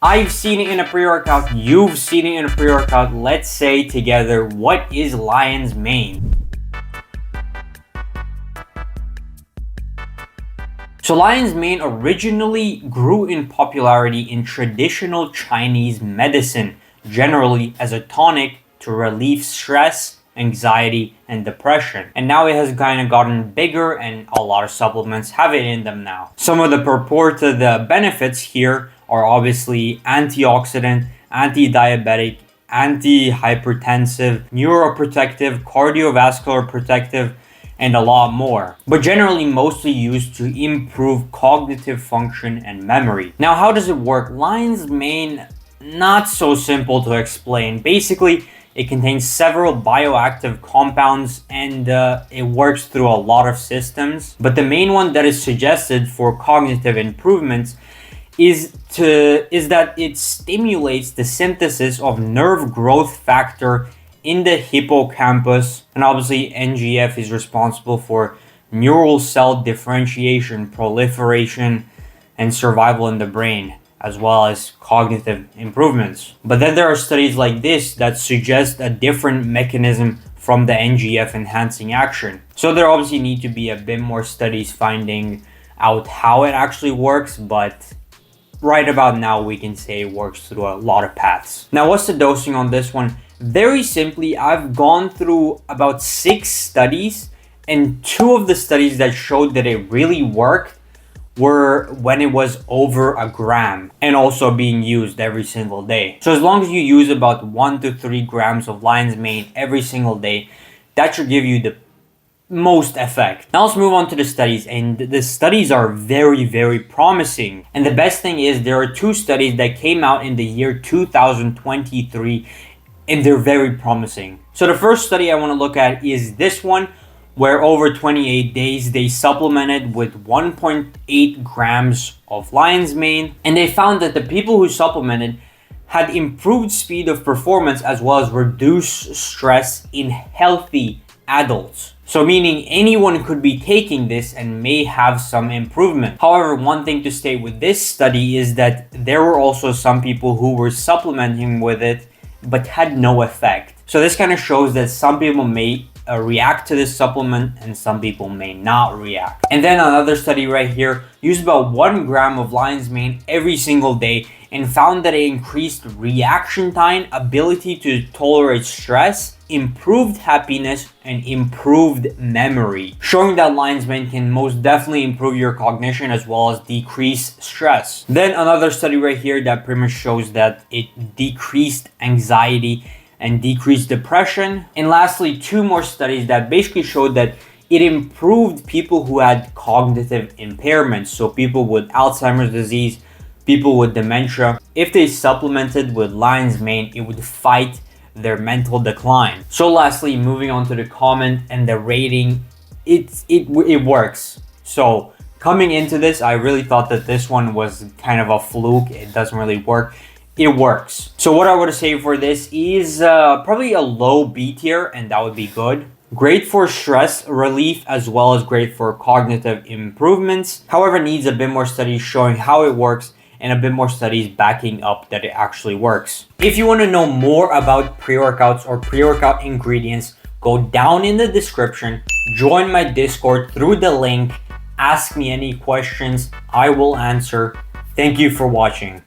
I've seen it in a pre-workout, you've seen it in a pre-workout. Let's say together, what is lion's mane? So lion's mane originally grew in popularity in traditional Chinese medicine, generally as a tonic to relieve stress, anxiety, and depression. And now it has kind of gotten bigger and a lot of supplements have it in them now. Some of the purported benefits here are obviously antioxidant, anti-diabetic, anti-hypertensive, neuroprotective, cardiovascular protective, and a lot more. But generally mostly used to improve cognitive function and memory. Now, how does it work? Lion's mane, not so simple to explain. Basically, it contains several bioactive compounds and it works through a lot of systems. But the main one that is suggested for cognitive improvements is that it stimulates the synthesis of nerve growth factor in the hippocampus. And obviously NGF is responsible for neural cell differentiation, proliferation, and survival in the brain, as well as cognitive improvements. But then there are studies like this that suggest a different mechanism from the NGF enhancing action. So there obviously need to be a bit more studies finding out how it actually works, but right about now we can say it works through a lot of paths. Now, what's the dosing on this one? Very simply, I've gone through about 6 studies, and 2 of the studies that showed that it really worked were when it was over a gram and also being used every single day. So as long as you use about 1 to 3 grams of lion's mane every single day, that should give you the most effect. Now let's move on to the studies, and the studies are very, very promising. And the best thing is there are 2 studies that came out in the year 2023, and they're very promising. So the first study I want to look at is this one, where over 28 days they supplemented with 1.8 grams of lion's mane, and they found that the people who supplemented had improved speed of performance as well as reduced stress in healthy adults. So meaning anyone could be taking this and may have some improvement. However, one thing to state with this study is that there were also some people who were supplementing with it but had no effect. So this kind of shows that some people may react to this supplement and some people may not react. And then another study right here used about 1 gram of lion's mane every single day and found that it increased reaction time, ability to tolerate stress, improved happiness, and improved memory, showing that lion's mane can most definitely improve your cognition as well as decrease stress. Then another study right here that pretty much shows that it decreased anxiety and decreased depression. And lastly, 2 more studies that basically showed that it improved people who had cognitive impairments. So people with Alzheimer's disease, people with dementia. If they supplemented with lion's mane, it would fight their mental decline. So lastly, moving on to the comment and the rating, it works. So coming into this, I really thought that this one was kind of a fluke. It doesn't really work. It works. So what I would say for this is probably a low B tier, and that would be good. Great for stress relief as well as great for cognitive improvements. However, needs a bit more studies showing how it works and a bit more studies backing up that it actually works. If you want to know more about pre-workouts or pre-workout ingredients, go down in the description, join my Discord through the link, ask me any questions, I will answer. Thank you for watching.